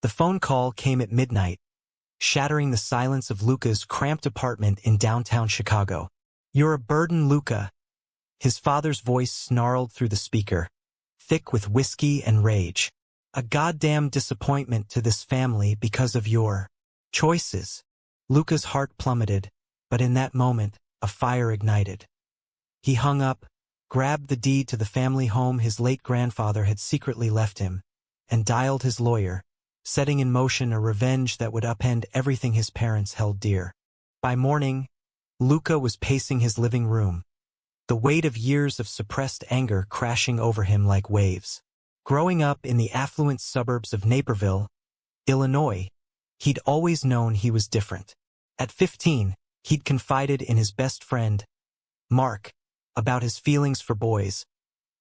The phone call came at midnight, shattering the silence of Luca's cramped apartment in downtown Chicago. "You're a burden, Luca." His father's voice snarled through the speaker, thick with whiskey and rage. "A goddamn disappointment to this family because of your choices." Luca's heart plummeted, but in that moment, a fire ignited. He hung up, grabbed the deed to the family home his late grandfather had secretly left him, and dialed his lawyer, setting in motion a revenge that would upend everything his parents held dear. By morning, Luca was pacing his living room, the weight of years of suppressed anger crashing over him like waves. Growing up in the affluent suburbs of Naperville, Illinois, he'd always known he was different. At 15, he'd confided in his best friend, Mark, about his feelings for boys,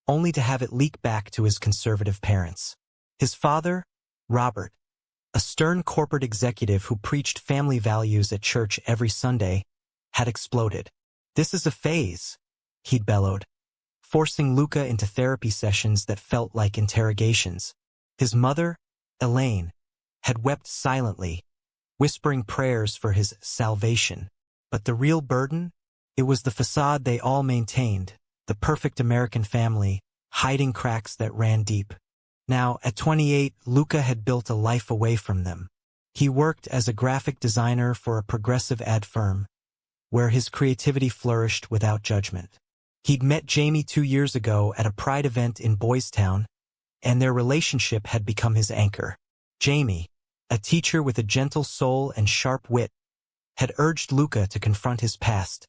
only to have it leak back to his conservative parents. His father, Robert, a stern corporate executive who preached family values at church every Sunday, had exploded. "This is a phase," he'd bellowed, forcing Luca into therapy sessions that felt like interrogations. His mother, Elaine, had wept silently, whispering prayers for his salvation. But the real burden? It was the facade they all maintained, the perfect American family, hiding cracks that ran deep. Now, at 28, Luca had built a life away from them. He worked as a graphic designer for a progressive ad firm, where his creativity flourished without judgment. He'd met Jamie 2 years ago at a pride event in Boys Town, and their relationship had become his anchor. Jamie, a teacher with a gentle soul and sharp wit, had urged Luca to confront his past,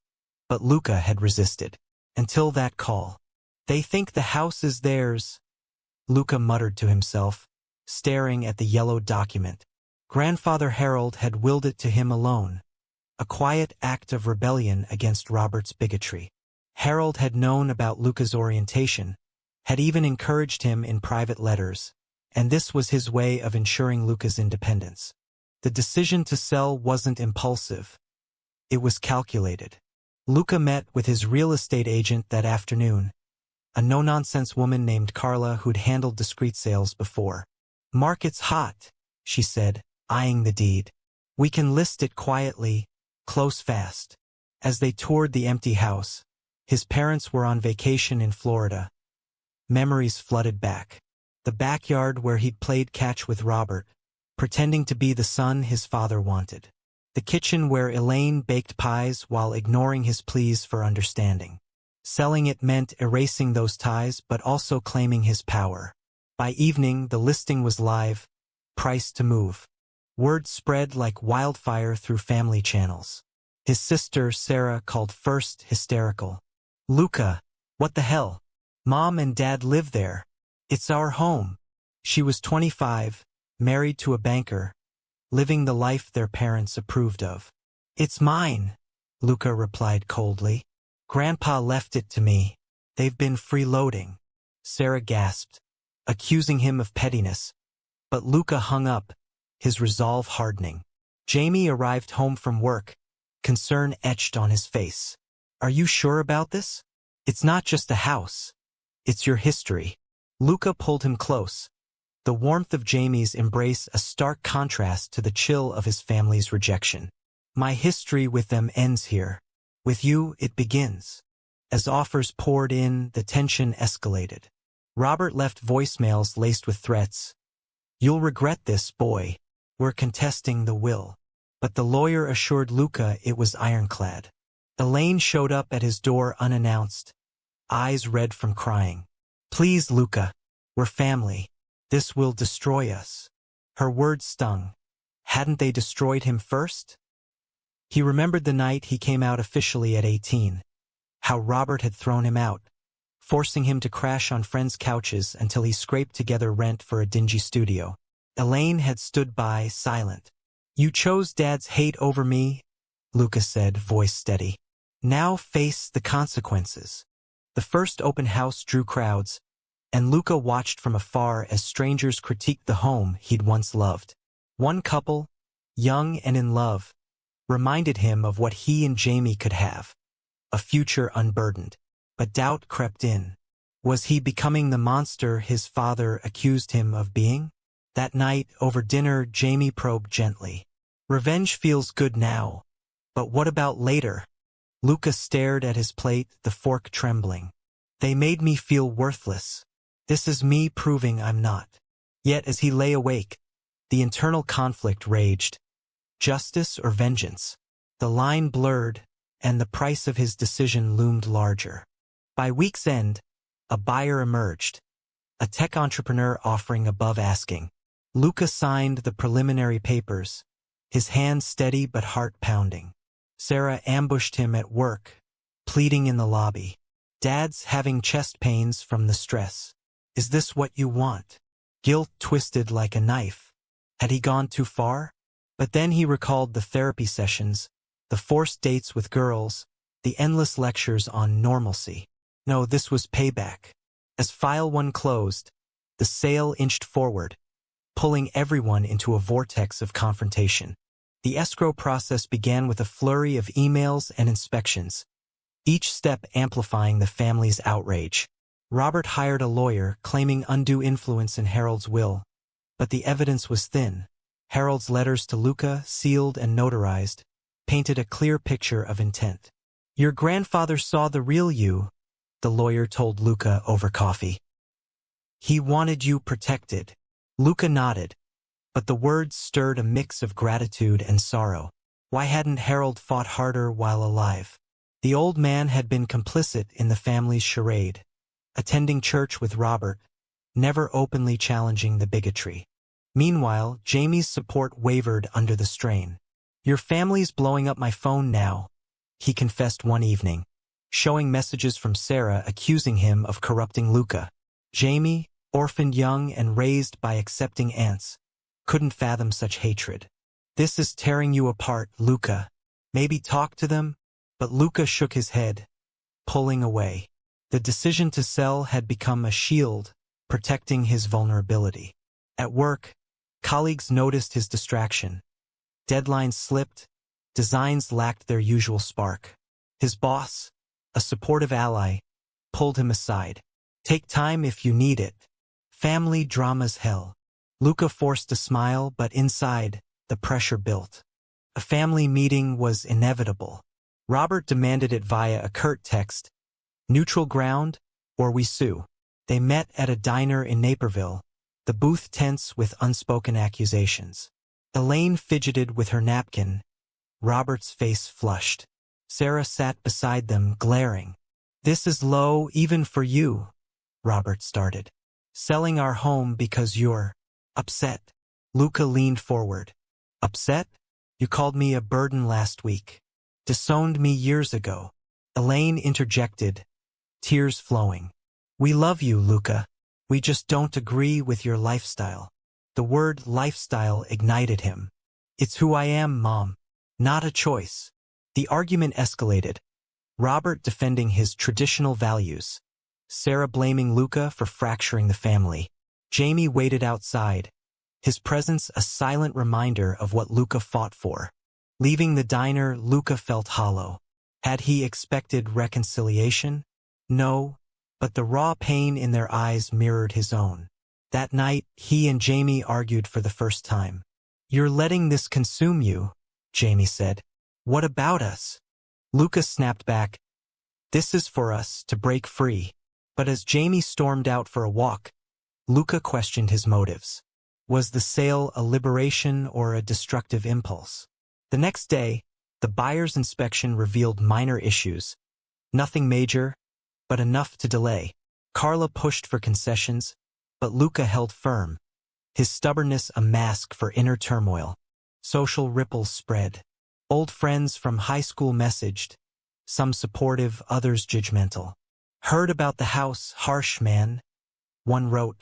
but Luca had resisted. Until that call. "They think the house is theirs," Luca muttered to himself, staring at the yellow document. Grandfather Harold had willed it to him alone, a quiet act of rebellion against Robert's bigotry. Harold had known about Luca's orientation, had even encouraged him in private letters, and this was his way of ensuring Luca's independence. The decision to sell wasn't impulsive. It was calculated. Luca met with his real estate agent that afternoon, a no-nonsense woman named Carla who'd handled discreet sales before. "Market's hot," she said, eyeing the deed. "We can list it quietly, close fast." As they toured the empty house, his parents were on vacation in Florida. Memories flooded back. The backyard where he'd played catch with Robert, pretending to be the son his father wanted. The kitchen where Elaine baked pies while ignoring his pleas for understanding. Selling it meant erasing those ties but also claiming his power. By evening, the listing was live, priced to move. Word spread like wildfire through family channels. His sister, Sarah, called first, hysterical. "Luca, what the hell? Mom and Dad live there. It's our home." She was 25, married to a banker, living the life their parents approved of. "It's mine," Luca replied coldly. "Grandpa left it to me. They've been freeloading." Sarah gasped, accusing him of pettiness, but Luca hung up, his resolve hardening. Jamie arrived home from work, concern etched on his face. "Are you sure about this? It's not just a house. It's your history." Luca pulled him close, the warmth of Jamie's embrace a stark contrast to the chill of his family's rejection. "My history with them ends here. With you, it begins." As offers poured in, the tension escalated. Robert left voicemails laced with threats. "You'll regret this, boy. We're contesting the will." But the lawyer assured Luca it was ironclad. Elaine showed up at his door unannounced, eyes red from crying. "Please, Luca. We're family. This will destroy us." Her words stung. Hadn't they destroyed him first? He remembered the night he came out officially at 18. How Robert had thrown him out, forcing him to crash on friends' couches until he scraped together rent for a dingy studio. Elaine had stood by, silent. "You chose Dad's hate over me," Luca said, voice steady. "Now face the consequences." The first open house drew crowds, and Luca watched from afar as strangers critiqued the home he'd once loved. One couple, young and in love, reminded him of what he and Jamie could have, a future unburdened. But doubt crept in. Was he becoming the monster his father accused him of being? That night, over dinner, Jamie probed gently. Revenge feels good now. But what about later? Luca stared at his plate, the fork trembling. They made me feel worthless. This is me proving I'm not. Yet as he lay awake, the internal conflict raged. Justice or vengeance? The line blurred, and the price of his decision loomed larger. By week's end, a buyer emerged. A tech entrepreneur offering above asking. Luca signed the preliminary papers, his hands steady but heart pounding. Sarah ambushed him at work, pleading in the lobby. Dad's having chest pains from the stress. Is this what you want? Guilt twisted like a knife. Had he gone too far? But then he recalled the therapy sessions, the forced dates with girls, the endless lectures on normalcy. No, this was payback. As file 1 closed, the sale inched forward, pulling everyone into a vortex of confrontation. The escrow process began with a flurry of emails and inspections, each step amplifying the family's outrage. Robert hired a lawyer, claiming undue influence in Harold's will, but the evidence was thin. Harold's letters to Luca, sealed and notarized, painted a clear picture of intent. Your grandfather saw the real you, the lawyer told Luca over coffee. He wanted you protected. Luca nodded, but the words stirred a mix of gratitude and sorrow. Why hadn't Harold fought harder while alive? The old man had been complicit in the family's charade, attending church with Robert, never openly challenging the bigotry. Meanwhile, Jamie's support wavered under the strain. Your family's blowing up my phone now, he confessed one evening, showing messages from Sarah accusing him of corrupting Luca. Jamie, orphaned young and raised by accepting aunts, couldn't fathom such hatred. This is tearing you apart, Luca. Maybe talk to them? But Luca shook his head, pulling away. The decision to sell had become a shield, protecting his vulnerability. At work, colleagues noticed his distraction. Deadlines slipped, designs lacked their usual spark. His boss, a supportive ally, pulled him aside. Take time if you need it. Family drama's hell. Luca forced a smile, but inside, the pressure built. A family meeting was inevitable. Robert demanded it via a curt text. Neutral ground, or we sue. They met at a diner in Naperville, the booth tense with unspoken accusations. Elaine fidgeted with her napkin. Robert's face flushed. Sarah sat beside them, glaring. This is low even for you, Robert started. Selling our home because you're upset. Luca leaned forward. Upset? You called me a burden last week. Disowned me years ago. Elaine interjected, tears flowing. We love you, Luca. We just don't agree with your lifestyle. The word lifestyle ignited him. It's who I am, Mom. Not a choice. The argument escalated. Robert defending his traditional values. Sarah blaming Luca for fracturing the family. Jamie waited outside, his presence a silent reminder of what Luca fought for. Leaving the diner, Luca felt hollow. Had he expected reconciliation? No, but the raw pain in their eyes mirrored his own. That night, he and Jamie argued for the first time. You're letting this consume you, Jamie said. What about us? Luca snapped back. This is for us to break free. But as Jamie stormed out for a walk, Luca questioned his motives. Was the sale a liberation or a destructive impulse? The next day, the buyer's inspection revealed minor issues. Nothing major, but enough to delay. Carla pushed for concessions, but Luca held firm, his stubbornness a mask for inner turmoil. Social ripples spread. Old friends from high school messaged, some supportive, others judgmental. Heard about the house, harsh man, one wrote.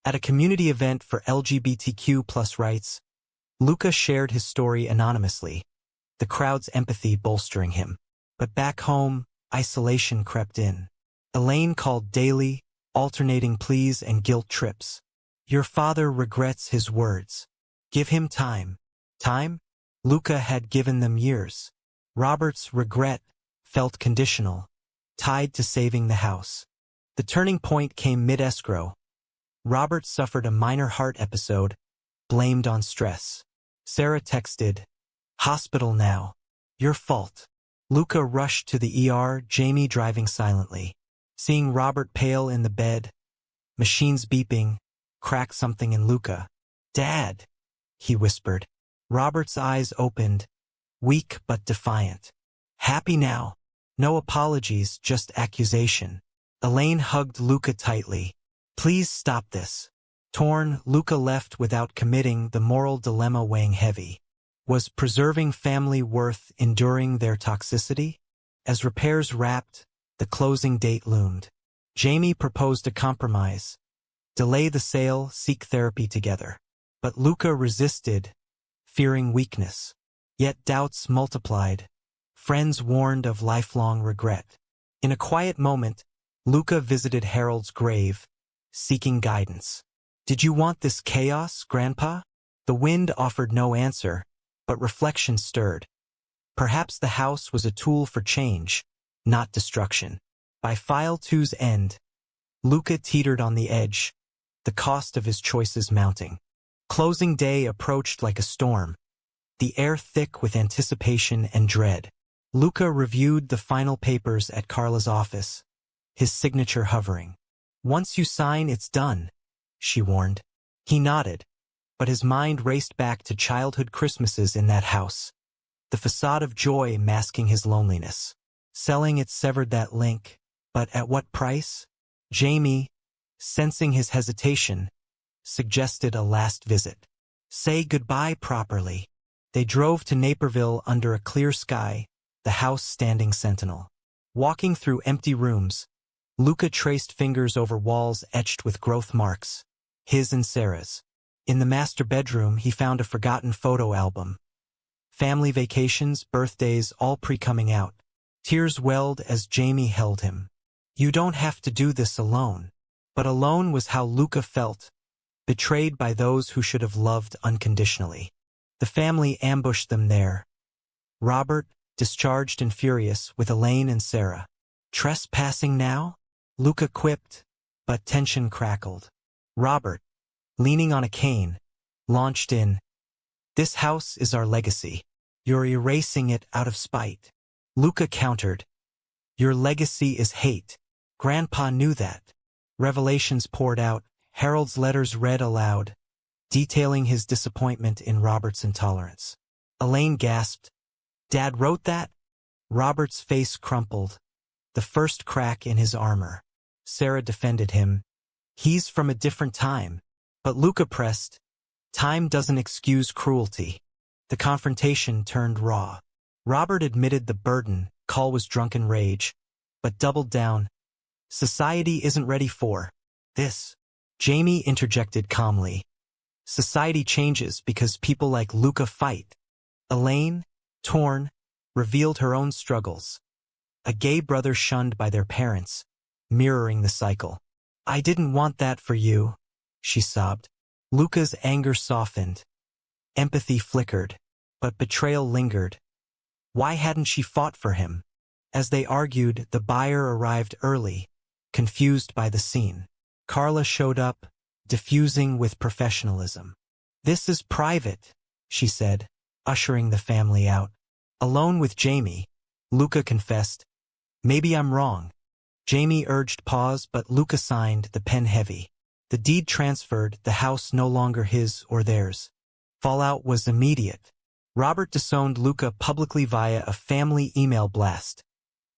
At a community event for LGBTQ+ rights, Luca shared his story anonymously, the crowd's empathy bolstering him. But back home, isolation crept in. Elaine called daily, alternating pleas and guilt trips. Your father regrets his words. Give him time. Time? Luca had given them years. Robert's regret felt conditional, tied to saving the house. The turning point came mid-escrow. Robert suffered a minor heart episode, blamed on stress. Sarah texted, "Hospital now. Your fault." Luca rushed to the ER, Jamie driving silently. Seeing Robert pale in the bed, machines beeping, cracked something in Luca. "Dad," he whispered. Robert's eyes opened, weak but defiant. "Happy now? No apologies, just accusation." Elaine hugged Luca tightly. "Please stop this." Torn, Luca left without committing, the moral dilemma weighing heavy. Was preserving family worth enduring their toxicity? As repairs wrapped, the closing date loomed. Jamie proposed a compromise. Delay the sale, seek therapy together. But Luca resisted, fearing weakness. Yet doubts multiplied. Friends warned of lifelong regret. In a quiet moment, Luca visited Harold's grave, seeking guidance. "Did you want this chaos, Grandpa?" The wind offered no answer, but reflection stirred. Perhaps the house was a tool for change, not destruction. By File 2's end, Luca teetered on the edge, the cost of his choices mounting. Closing day approached like a storm, the air thick with anticipation and dread. Luca reviewed the final papers at Carla's office, his signature hovering. "Once you sign, it's done," she warned. He nodded, but his mind raced back to childhood Christmases in that house, the facade of joy masking his loneliness. Selling it severed that link, but at what price? Jamie, sensing his hesitation, suggested a last visit. "Say goodbye properly." They drove to Naperville under a clear sky, the house standing sentinel. Walking through empty rooms, Luca traced fingers over walls etched with growth marks, his and Sarah's. In the master bedroom, he found a forgotten photo album. Family vacations, birthdays, all pre-coming out. Tears welled as Jamie held him. "You don't have to do this alone." But alone was how Luca felt, betrayed by those who should have loved unconditionally. The family ambushed them there. Robert, discharged and furious, with Elaine and Sarah. "Trespassing now?" Luca quipped, but tension crackled. Robert, leaning on a cane, launched in, "This house is our legacy. You're erasing it out of spite." Luca countered, "Your legacy is hate." Grandpa knew that. Revelations poured out, Harold's letters read aloud, detailing his disappointment in Robert's intolerance. Elaine gasped, "Dad wrote that?" Robert's face crumpled, the first crack in his armor. Sarah defended him. "He's from a different time." But Luca pressed, "Time doesn't excuse cruelty." The confrontation turned raw. Robert admitted the burden, call was drunken rage, but doubled down. "Society isn't ready for this." Jamie interjected calmly. "Society changes because people like Luca fight." Elaine, torn, revealed her own struggles. A gay brother shunned by their parents, mirroring the cycle. "I didn't want that for you," she sobbed. Luca's anger softened. Empathy flickered, but betrayal lingered. Why hadn't she fought for him? As they argued, the buyer arrived early, confused by the scene. Carla showed up, diffusing with professionalism. "This is private," she said, ushering the family out. Alone with Jamie, Luca confessed, "Maybe I'm wrong." Jamie urged pause, but Luca signed, the pen heavy. The deed transferred, the house no longer his or theirs. Fallout was immediate. Robert disowned Luca publicly via a family email blast,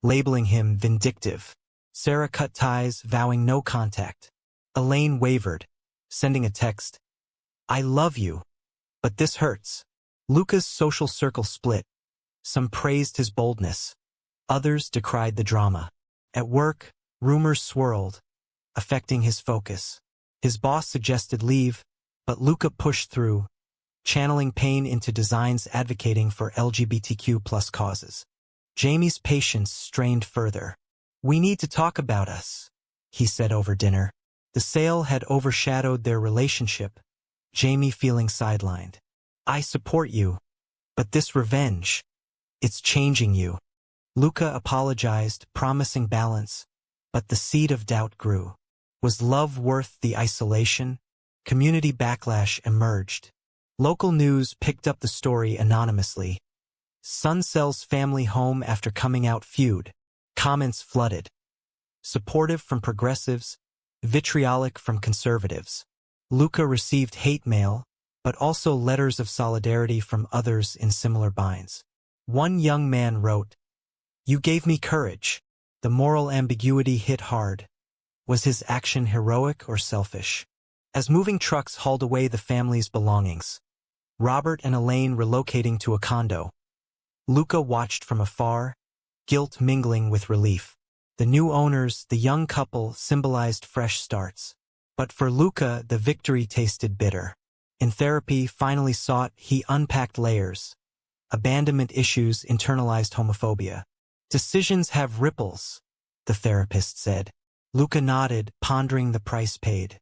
labeling him vindictive. Sarah cut ties, vowing no contact. Elaine wavered, sending a text, "I love you, but this hurts." Luca's social circle split. Some praised his boldness. Others decried the drama. At work, rumors swirled, affecting his focus. His boss suggested leave, but Luca pushed through, channeling pain into designs advocating for LGBTQ+ causes. Jamie's patience strained further. "We need to talk about us," he said over dinner. The sale had overshadowed their relationship, Jamie feeling sidelined. "I support you, but this revenge, it's changing you." Luca apologized, promising balance, but the seed of doubt grew. Was love worth the isolation? Community backlash emerged. Local news picked up the story anonymously. Son sells family home after coming out feud. Comments flooded. Supportive from progressives, vitriolic from conservatives. Luca received hate mail, but also letters of solidarity from others in similar binds. One young man wrote, "You gave me courage." The moral ambiguity hit hard. Was his action heroic or selfish? As moving trucks hauled away the family's belongings, Robert and Elaine relocating to a condo, Luca watched from afar, guilt mingling with relief. The new owners, the young couple, symbolized fresh starts. But for Luca, the victory tasted bitter. In therapy, finally sought, he unpacked layers. Abandonment issues, internalized homophobia. Decisions have ripples, the therapist said. Luca nodded, pondering the price paid.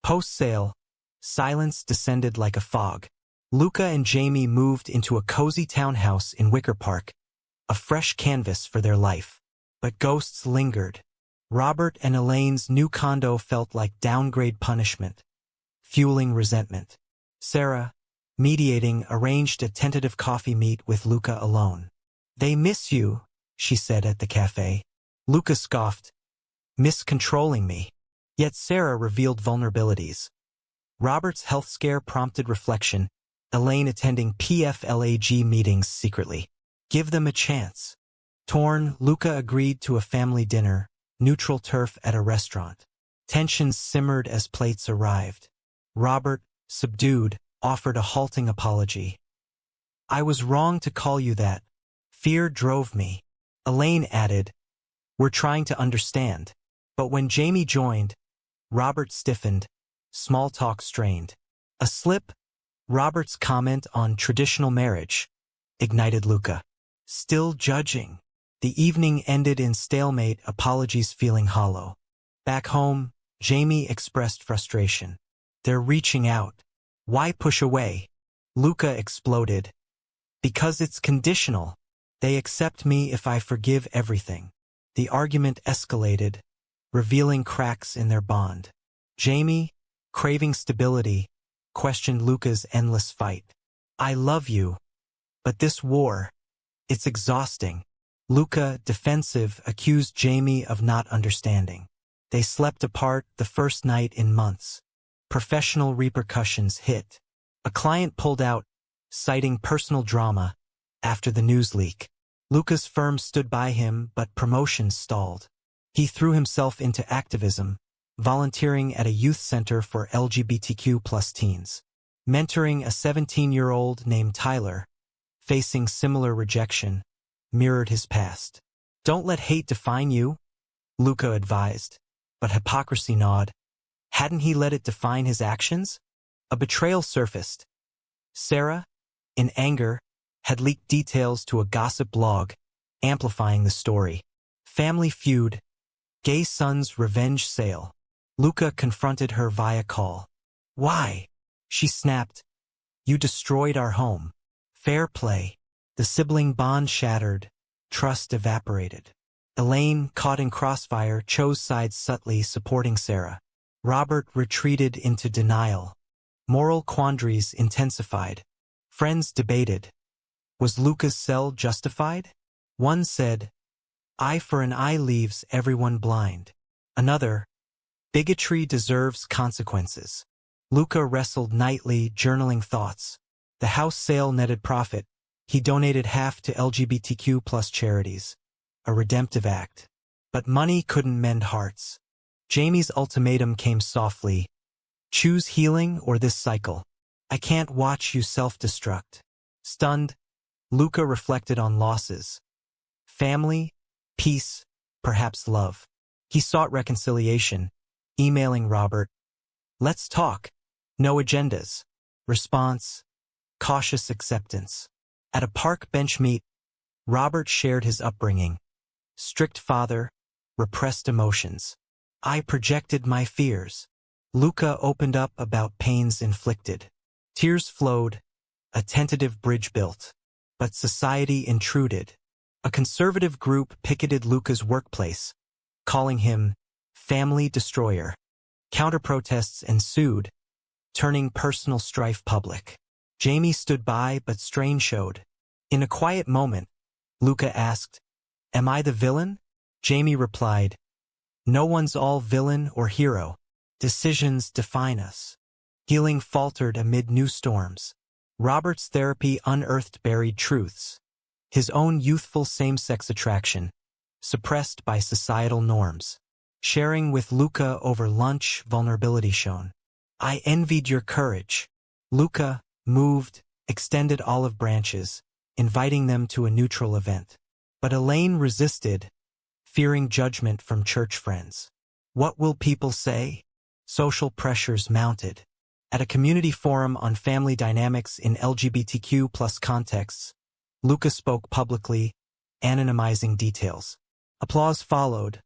Post-sale, silence descended like a fog. Luca and Jamie moved into a cozy townhouse in Wicker Park, a fresh canvas for their life. But ghosts lingered. Robert and Elaine's new condo felt like downgrade punishment, fueling resentment. Sarah, mediating, arranged a tentative coffee meet with Luca alone. "They miss you," she said at the cafe. Luca scoffed, "Miscontrolling me." Yet Sarah revealed vulnerabilities. Robert's health scare prompted reflection, Elaine attending PFLAG meetings secretly. Give them a chance. Torn, Luca agreed to a family dinner, neutral turf at a restaurant. Tensions simmered as plates arrived. Robert, subdued, offered a halting apology. "I was wrong to call you that. Fear drove me." Elaine added, "We're trying to understand." But when Jamie joined, Robert stiffened, small talk strained. A slip, Robert's comment on traditional marriage, ignited Luca. Still judging. The evening ended in stalemate, apologies feeling hollow. Back home, Jamie expressed frustration. "They're reaching out. Why push away?" Luca exploded. "Because it's conditional. They accept me if I forgive everything." The argument escalated, revealing cracks in their bond. Jamie, craving stability, questioned Luca's endless fight. "I love you. But this war, it's exhausting." Luca, defensive, accused Jamie of not understanding. They slept apart the first night in months. Professional repercussions hit. A client pulled out, citing personal drama, after the news leak. Luca's firm stood by him, but promotions stalled. He threw himself into activism, volunteering at a youth center for LGBTQ+ teens. Mentoring a 17-year-old named Tyler, facing similar rejection, mirrored his past. "Don't let hate define you," Luca advised, but hypocrisy gnawed. Hadn't he let it define his actions? A betrayal surfaced. Sarah, in anger, had leaked details to a gossip blog, amplifying the story. Family feud, gay son's revenge sale. Luca confronted her via call. "Why?" She snapped. "You destroyed our home." Fair play. The sibling bond shattered, trust evaporated. Elaine, caught in crossfire, chose sides subtly, supporting Sarah. Robert retreated into denial. Moral quandaries intensified. Friends debated. Was Luca's sell justified? One said, "Eye for an eye leaves everyone blind." Another, "Bigotry deserves consequences." Luca wrestled nightly, journaling thoughts. The house sale netted profit. He donated half to LGBTQ+ charities. A redemptive act. But money couldn't mend hearts. Jamie's ultimatum came softly. "Choose healing or this cycle. I can't watch you self-destruct." Stunned, Luca reflected on losses. Family, peace, perhaps love. He sought reconciliation, emailing Robert, "Let's talk. No agendas." Response, cautious acceptance. At a park bench meet, Robert shared his upbringing. Strict father, repressed emotions. "I projected my fears." Luca opened up about pains inflicted. Tears flowed, a tentative bridge built. But society intruded. A conservative group picketed Luca's workplace, calling him family destroyer. Counter-protests ensued, turning personal strife public. Jamie stood by, but strain showed. In a quiet moment, Luca asked, "Am I the villain?" Jamie replied, "No one's all villain or hero. Decisions define us." Healing faltered amid new storms. Robert's therapy unearthed buried truths. His own youthful same-sex attraction, suppressed by societal norms. Sharing with Luca over lunch, vulnerability shown. "I envied your courage." Luca, moved, extended olive branches, inviting them to a neutral event. But Elaine resisted, fearing judgment from church friends. What will people say? Social pressures mounted. At a community forum on family dynamics in LGBTQ+ contexts, Luca spoke publicly, anonymizing details. Applause followed,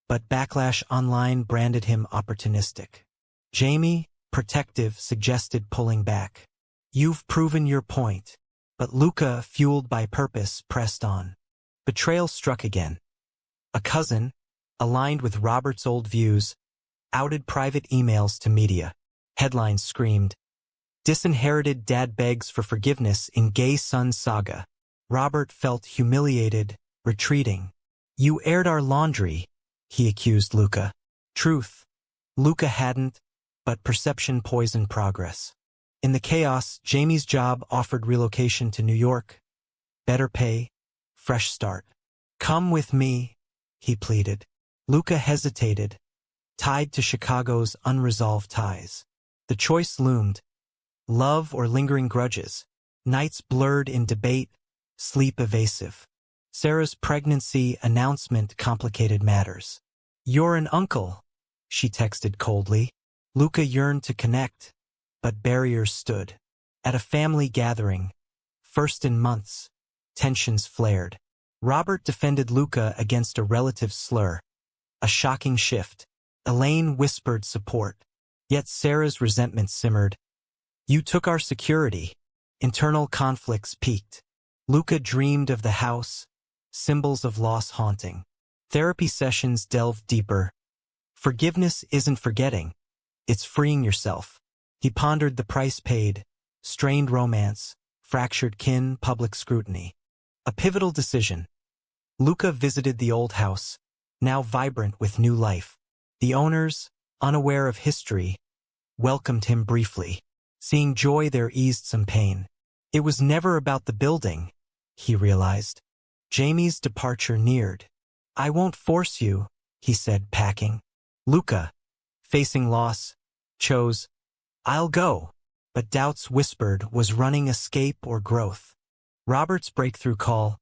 but backlash online branded him opportunistic. Jamie, protective, suggested pulling back. "You've proven your point." But Luca, fueled by purpose, pressed on. Betrayal struck again. A cousin, aligned with Robert's old views, outed private emails to media. Headlines screamed, "Disinherited dad begs for forgiveness in gay son saga." Robert felt humiliated, retreating. "You aired our laundry," he accused Luca. Truth. Luca hadn't, but perception poisoned progress. In the chaos, Jamie's job offered relocation to New York. Better pay, fresh start. "Come with me," he pleaded. Luca hesitated, tied to Chicago's unresolved ties. The choice loomed. Love or lingering grudges. Nights blurred in debate, sleep evasive. Sarah's pregnancy announcement complicated matters. "You're an uncle," she texted coldly. Luca yearned to connect, but barriers stood. At a family gathering, first in months, tensions flared. Robert defended Luca against a relative's slur. A shocking shift. Elaine whispered support. Yet Sarah's resentment simmered. "You took our security." Internal conflicts peaked. Luca dreamed of the house, symbols of loss haunting. Therapy sessions delved deeper. Forgiveness isn't forgetting. It's freeing yourself. He pondered the price paid, strained romance, fractured kin, public scrutiny. A pivotal decision. Luca visited the old house, now vibrant with new life. The owners, unaware of history, welcomed him briefly. Seeing joy there eased some pain. It was never about the building, he realized. Jamie's departure neared. "I won't force you," he said, packing. Luca, facing loss, chose, "I'll go." But doubts whispered, was running escape or growth? Robert's breakthrough call,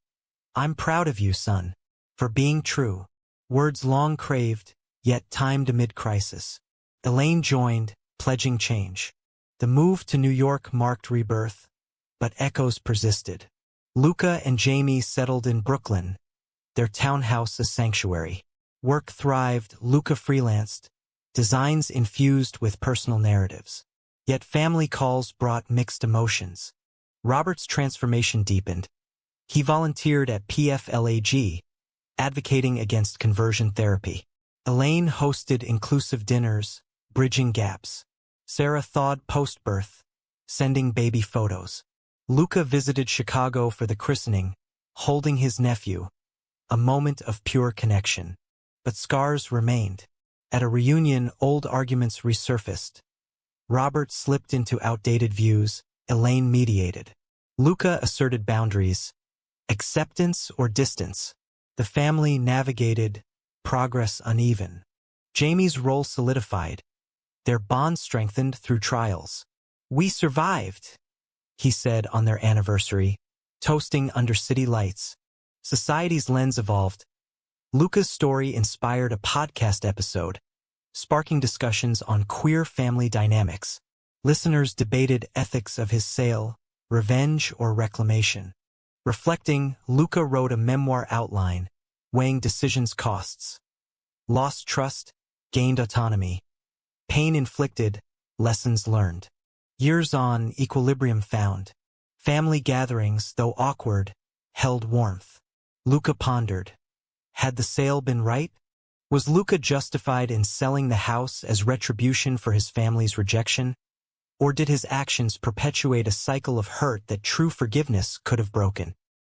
"I'm proud of you, son, for being true." Words long craved, yet timed amid crisis. Elaine joined, pledging change. The move to New York marked rebirth, but echoes persisted. Luca and Jamie settled in Brooklyn, their townhouse a sanctuary. Work thrived, Luca freelanced, designs infused with personal narratives. Yet family calls brought mixed emotions. Robert's transformation deepened. He volunteered at PFLAG, advocating against conversion therapy. Elaine hosted inclusive dinners, bridging gaps. Sarah thawed post-birth, sending baby photos. Luca visited Chicago for the christening, holding his nephew, a moment of pure connection. But scars remained. At a reunion, old arguments resurfaced. Robert slipped into outdated views, Elaine mediated. Luca asserted boundaries, acceptance or distance. The family navigated, progress uneven. Jamie's role solidified. Their bond strengthened through trials. "We survived," he said on their anniversary, toasting under city lights. Society's lens evolved. Luca's story inspired a podcast episode, sparking discussions on queer family dynamics. Listeners debated ethics of his sale, revenge or reclamation. Reflecting, Luca wrote a memoir outline, weighing decisions' costs. Lost trust, gained autonomy. Pain inflicted, lessons learned. Years on, equilibrium found. Family gatherings, though awkward, held warmth. Luca pondered. Had the sale been right? Was Luca justified in selling the house as retribution for his family's rejection? Or did his actions perpetuate a cycle of hurt that true forgiveness could have broken?